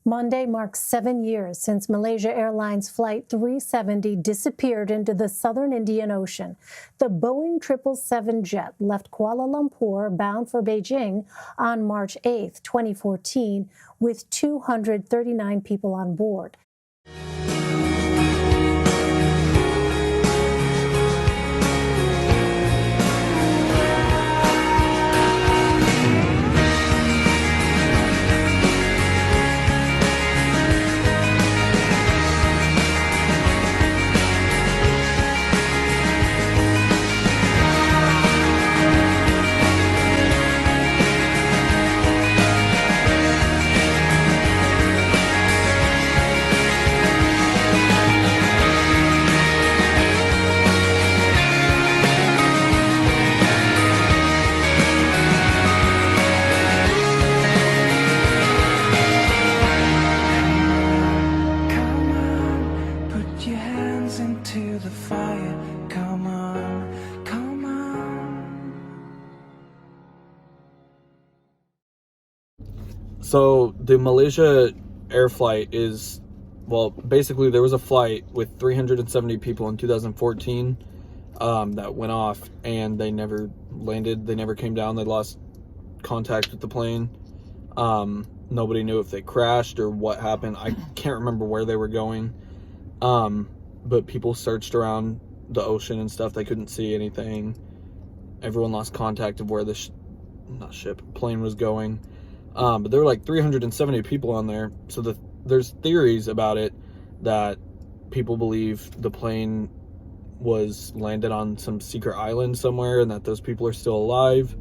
Monday marks 7 years since Malaysia Airlines Flight 370 disappeared into the southern Indian Ocean. The Boeing 777 jet left Kuala Lumpur bound for Beijing on March 8, 2014, with 239 people on board. So the Malaysia air flight is, well, basically there was a flight with 370 people in 2014 that went off, and they never landed. They never came down. They lost contact with the plane. Nobody knew if they crashed or what happened. I can't remember where they were going. But people searched around the ocean and stuff. They couldn't see anything. Everyone lost contact of where the plane was going. But there were like 370 people on there. So there's theories about it that people believe the plane was landed on some secret island somewhere and that those people are still alive,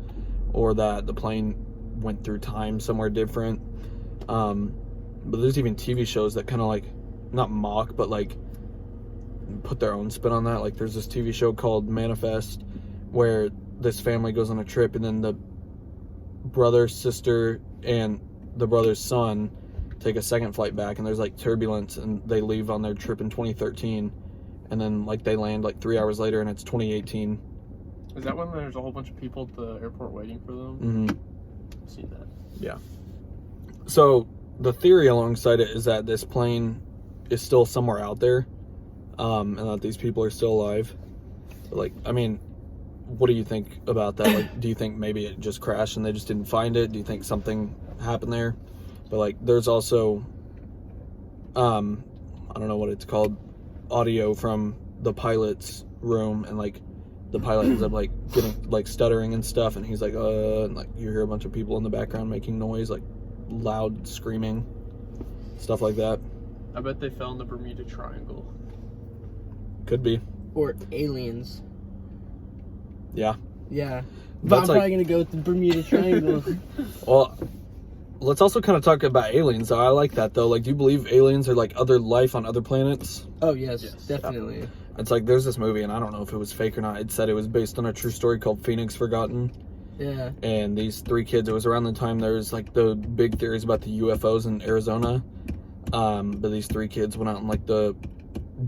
or that the plane went through time somewhere different. But there's even TV shows that kind of like, not mock, but like put their own spin on that. Like there's this TV show called Manifest where this family goes on a trip, and then the brother, sister, and the brother's son take a second flight back, and there's like turbulence, and they leave on their trip in 2013, and then like they land like 3 hours later and it's 2018. Is that when there's a whole bunch of people at the airport waiting for them? Mm-hmm. I've seen that. Yeah. So the theory alongside it is that this plane is still somewhere out there, and that these people are still alive. Like, I mean, what do you think about that? Like, do you think maybe it just crashed and they just didn't find it? Do you think something happened there? But like, there's also, I don't know what it's called, audio from the pilot's room, and like the pilot ends up like getting like stuttering and stuff, and he's like, and like you hear a bunch of people in the background making noise, like loud screaming, stuff like that. I bet they fell in the Bermuda Triangle. Could be. Or aliens. Yeah. Yeah. But I'm probably going to go with the Bermuda Triangle. Well, let's also kind of talk about aliens, though. I like that, though. Like, do you believe aliens are, like, other life on other planets? Oh, yes. Definitely. Yeah. It's like, there's this movie, and I don't know if it was fake or not. It said it was based on a true story called Phoenix Forgotten. Yeah. And these 3 kids, it was around the time there was, like, the big theories about the UFOs in Arizona. But these 3 kids went out in, like, the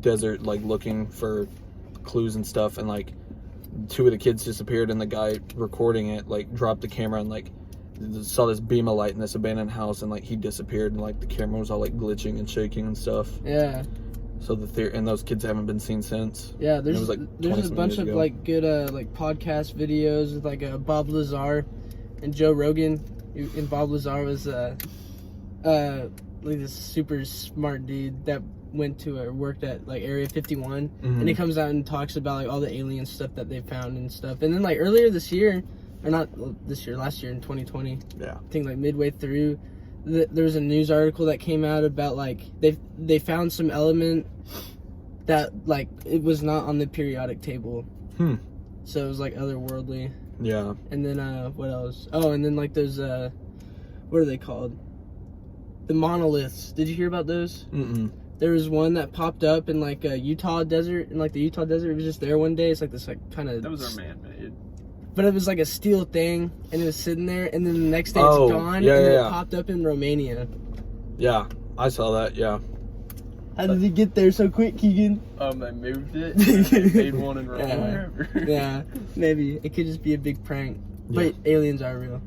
desert, like, looking for clues and stuff, and, like, 2 of the kids disappeared, and the guy recording it like dropped the camera and like saw this beam of light in this abandoned house, and like he disappeared, and like the camera was all like glitching and shaking and stuff. Yeah. So the theory, and those kids haven't been seen since. Yeah, there's was, like, a bunch of like good like podcast videos with like Bob Lazar and Joe Rogan. And Bob Lazar was like this super smart dude that went to or worked at like Area 51, and he comes out and talks about like all the alien stuff that they found and stuff. And then like earlier this year, or not this year, last year in 2020, yeah, I think like midway through, there was a news article that came out about like they found some element that like it was not on the periodic table. So it was like otherworldly. Yeah. And then what else? Oh, and then like those what are they called? The monoliths. Did you hear about those? There was one that popped up in like a Utah desert, in like the Utah desert. It was just there one day. It's like this like kind of. That was our man-made. But it was like a steel thing, and it was sitting there, and then the next day it's gone, it popped up in Romania. Yeah, I saw that. Yeah. How did it get there so quick, Keegan? I moved it. And made one in Romania. Yeah, maybe it could just be a big prank. But aliens are real.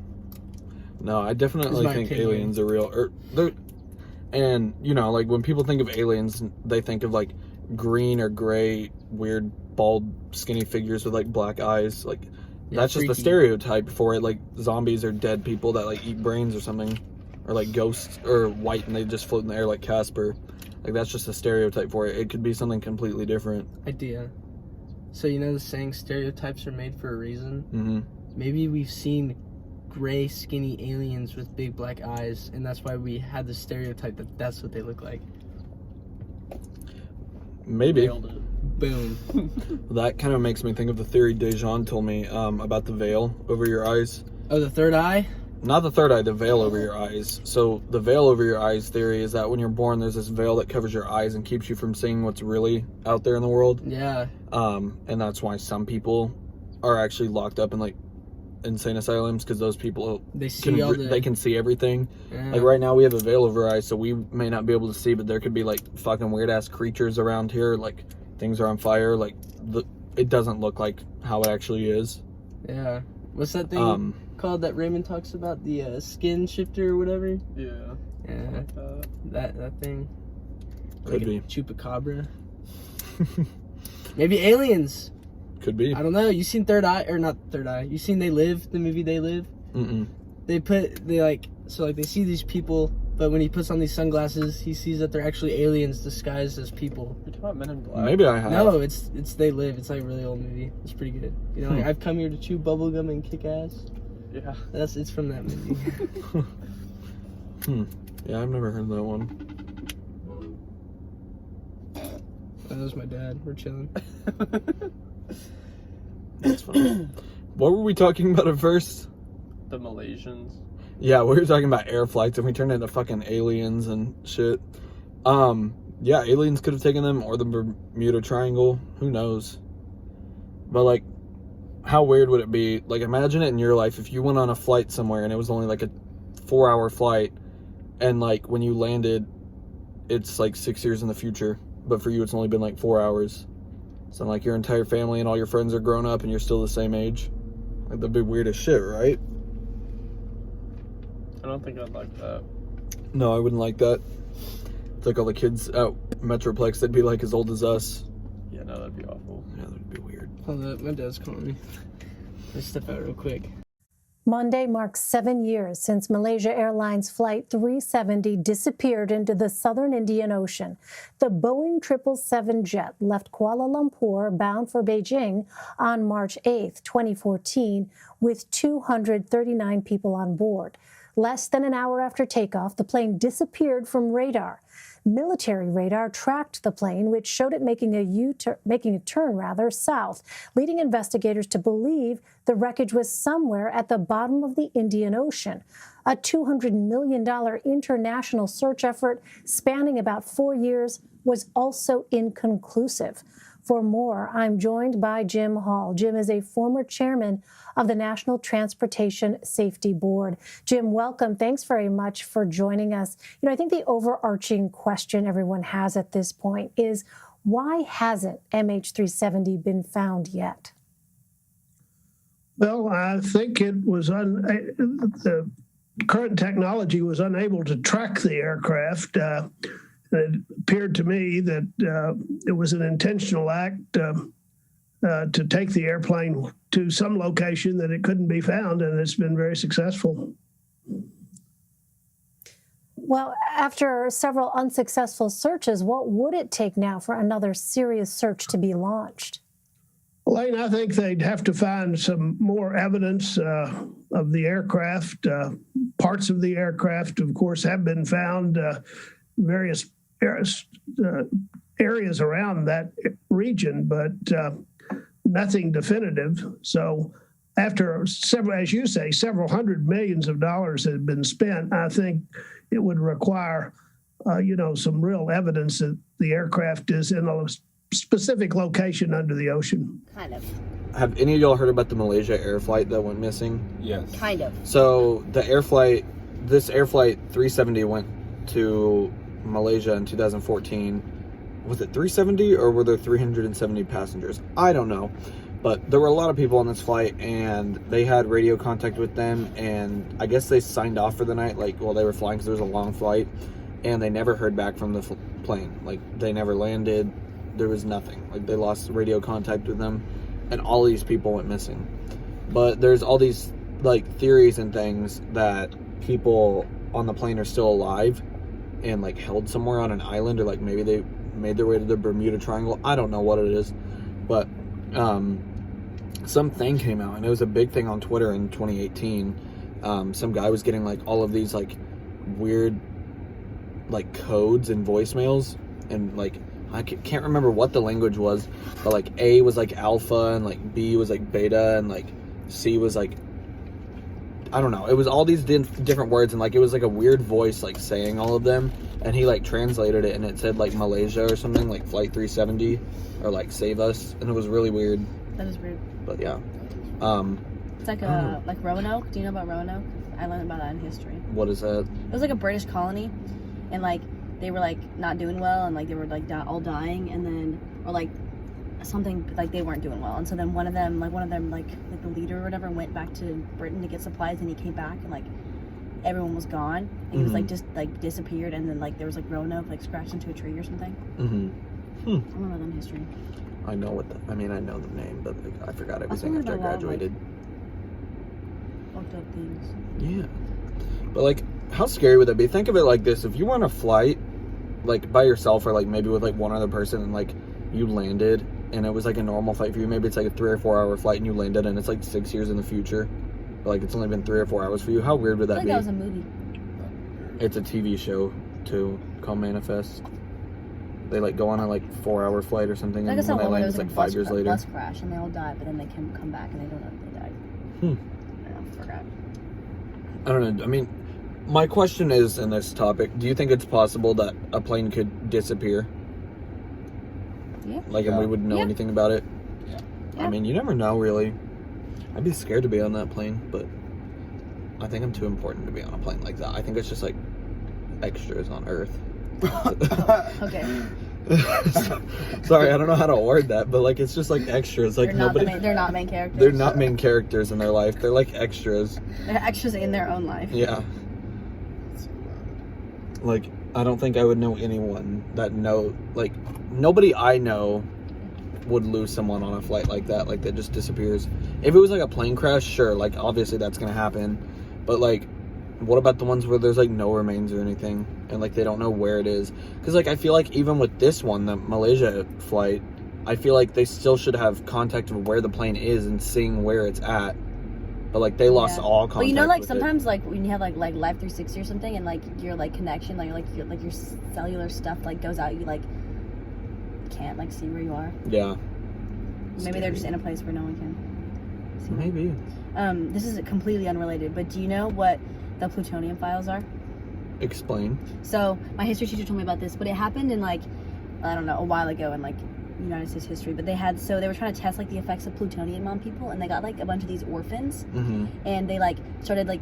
No, I definitely think aliens are real. And, you know, like, when people think of aliens, they think of, like, green or gray, weird, bald, skinny figures with, like, black eyes. Like, that's just the stereotype for it. Like, zombies are dead people that, like, eat brains or something. Or, like, ghosts, or white, and they just float in the air like Casper. Like, that's just a stereotype for it. It could be something completely different. Idea. So, you know the saying, stereotypes are made for a reason? Mm-hmm. Maybe we've seen gray, skinny aliens with big black eyes, and that's why we had the stereotype that that's what they look like. Maybe. Boom. That kind of makes me think of the theory Dazohn told me about the veil over your eyes. Oh, the third eye? Not the third eye, the veil over your eyes. So the veil over your eyes theory is that when you're born, there's this veil that covers your eyes and keeps you from seeing what's really out there in the world. Yeah. And that's why some people are actually locked up in, like, insane asylums, because those people they can see everything. Yeah. Like, right now we have a veil over our eyes, so we may not be able to see, but there could be, like, fucking weird ass creatures around here. Like, things are on fire. Like, it doesn't look like how it actually is. Yeah. What's that thing called that Raymond talks about? The skin shifter or whatever? Yeah. Yeah. Like that thing. Could like be. A chupacabra. Maybe aliens. Could be. I don't know. You seen Third Eye, or not Third Eye? You seen They Live, the movie They Live? Mm-mm. They see these people, but when he puts on these sunglasses, he sees that they're actually aliens disguised as people. You're talking about Men in Black? Maybe I have. No, it's They Live. It's like a really old movie. It's pretty good. You know, like, I've come here to chew bubblegum and kick ass. Yeah. It's from that movie. Yeah, I've never heard that one. That was my dad. We're chilling. That's funny. What were we talking about at first? The Malaysians. Yeah, we were talking about air flights, and we turned into fucking aliens and shit. Yeah, aliens could have taken them, or the Bermuda Triangle. Who knows? But, like, how weird would it be? Like, imagine it in your life if you went on a flight somewhere and it was only like a 4-hour flight, and, like, when you landed, it's like 6 years in the future, but for you it's only been like 4 hours. So, like, your entire family and all your friends are grown up and you're still the same age. Like, that'd be weird as shit, right? I don't think I'd like that. No, I wouldn't like that. It's like all the kids out Metroplex, they'd be like as old as us. Yeah, no, that'd be awful. Yeah, that'd be weird. Hold up, my dad's calling me. Let's step out real quick. Monday marks 7 years since Malaysia Airlines Flight 370 disappeared into the southern Indian Ocean. The Boeing 777 jet left Kuala Lumpur bound for Beijing on March 8, 2014, with 239 people on board. Less than an hour after takeoff, the plane disappeared from radar. Military radar tracked the plane, which showed it making a turn south, leading investigators to believe the wreckage was somewhere at the bottom of the Indian Ocean. A $200 million international search effort spanning about 4 years was also inconclusive. For more, I'm joined by Jim Hall. Jim is a former chairman of the National Transportation Safety Board. Jim, welcome. Thanks very much for joining us. You know, I think the overarching question everyone has at this point is, why hasn't MH370 been found yet? Well, I think it was the current technology was unable to track the aircraft. It appeared to me that it was an intentional act to take the airplane to some location that it couldn't be found, and it's been very successful. Well, after several unsuccessful searches, what would it take now for another serious search to be launched? Elaine, I think they'd have to find some more evidence of the aircraft. Parts of the aircraft, of course, have been found. Various areas around that region, but nothing definitive. So after as you say, several hundred millions of dollars have been spent, I think it would require, some real evidence that the aircraft is in a specific location under the ocean. Kind of. Have any of y'all heard about the Malaysia air flight that went missing? Yes. Kind of. So this air flight 370 went to Malaysia in 2014. Was it 370 or were there 370 passengers? I don't know, but there were a lot of people on this flight, and they had radio contact with them, and I guess they signed off for the night, like while they were flying, because there was a long flight. and they never heard back from the plane. Like, they never landed. There was nothing. Like, they lost radio contact with them, and all these people went missing. But there's all these, like, theories and things that people on the plane are still alive and, like, held somewhere on an island, or, like, maybe they made their way to the Bermuda Triangle. I don't know what it is, but something came out, and it was a big thing on Twitter in 2018. Some guy was getting, like, all of these, like, weird, like, codes and voicemails, and, like, I can't remember what the language was, but, like, A was, like, alpha, and, like, B was, like, beta, and, like, C was, like, I don't know. It was all these different words, and, like, it was, like, a weird voice, like, saying all of them, and he, like, translated it, and it said, like, Malaysia or something, like, Flight 370, or, like, Save Us, and it was really weird. That is weird. But, yeah. It's like like Roanoke. Do you know about Roanoke? I learned about that in history. What is that? It was, like, a British colony, and, like, they were, like, not doing well, and, like, they were, like, all dying, and then, or, like, something, like, they weren't doing well, and so then one of them, like, the leader or whatever, went back to Britain to get supplies, and he came back, and, like, everyone was gone, and he was, like, just, like, disappeared, and then, like, there was, like, Roanoke, like, scratched into a tree or something. I don't know that in history. I know I know the name, but, like, I forgot everything after I graduated. Fucked up things. Yeah. But, like, how scary would that be? Think of it like this. If you were on a flight, like, by yourself, or, like, maybe with, like, one other person, and, like, you landed, and it was, like, a normal flight for you. Maybe it's, like, a 3 or 4 hour flight, and you landed, and it's, like, 6 years in the future. But, like, it's only been 3 or 4 hours for you. How weird would that I think be? that was a movie. It's a TV show, too, called Manifest. They, like, go on a, like, 4 hour flight or something, and when they land, it's, like, 5 years later. Bus crash, and they all died, but then they can come back, and they don't know if they died. I don't know, forgot. I don't know. I mean, my question is, in this topic, do you think it's possible that a plane could disappear? Yeah. Like, and we wouldn't know anything about it? Yeah. I mean, you never know, really. I'd be scared to be on that plane, but I think I'm too important to be on a plane like that. I think it's just, like, extras on Earth. Okay. Sorry, I don't know how to word that, but, like, it's just, like, extras. Like, they're not main characters. They're not main characters in their life. They're, like, extras. They're extras in their own life. Yeah. Like, I don't think I would know anyone that like, nobody I know would lose someone on a flight like that just disappears. If it was, like, a plane crash, sure, like, obviously that's gonna happen, but, like, what about the ones where there's, like, no remains or anything, and, like, they don't know where it is? Because, like, I feel like even with this one, the Malaysia flight, I feel like they still should have contact of where the plane is and seeing where it's at. But, like, they lost all contact. But you know, like, with sometimes, like, when you have, like Life 360 or something, and, like, your, like, connection, your cellular stuff, like, goes out, you, like, can't, like, see where you are. Yeah. Maybe they're just in a place where no one can see them. Maybe. This is completely unrelated, but do you know what the plutonium files are? Explain. So, my history teacher told me about this, but it happened in, like, I don't know, a while ago in, like, United States history, but they were trying to test, like, the effects of plutonium on people, and they got, like, a bunch of these orphans, and they, like, started, like,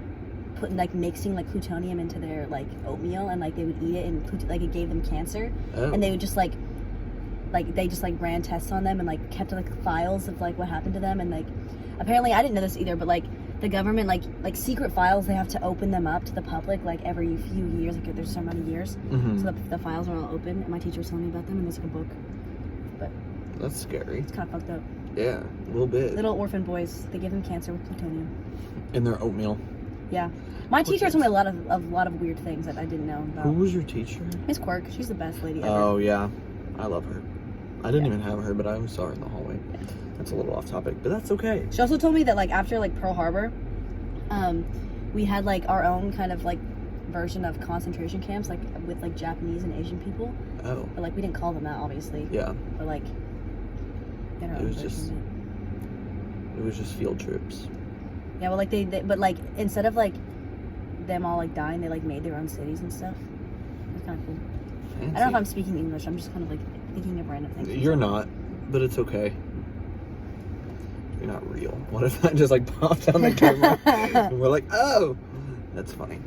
mixing, like, plutonium into their, like, oatmeal, and, like, they would eat it, and, like, it gave them cancer, and they would just, like, they just, like, ran tests on them, and, like, kept, like, files of, like, what happened to them, and, like, apparently, I didn't know this either, but, like, the government, like secret files, they have to open them up to the public, like, every few years, like, there's so many years, so the files are all open, and my teacher was telling me about them, and there's, like, a book. But that's scary. it's kind of fucked up. Yeah, a little bit. Little orphan boys, they give them cancer with plutonium. In their oatmeal. Yeah. My teacher told me a lot of weird things that I didn't know about. Who was your teacher? Miss Quirk. She's the best lady ever. Oh, yeah. I love her. I didn't even have her, but I saw her in the hallway. Yeah. That's a little off topic, but that's okay. She also told me that, like, after, like, Pearl Harbor, we had, like, our own kind of, like, version of concentration camps, like, with, like, Japanese and Asian people. Oh. But, like, we didn't call them that, obviously. Yeah. But, like, it was just field trips. Yeah, well, like, but, like, instead of, like, them all, like, dying, they, like, made their own cities and stuff. It was kind of cool. Fancy. I don't know if I'm speaking English. I'm just kind of, like, thinking of random things. You're not, but it's okay. You're not real. What if I just, like, popped on the camera and we're like, oh, that's funny.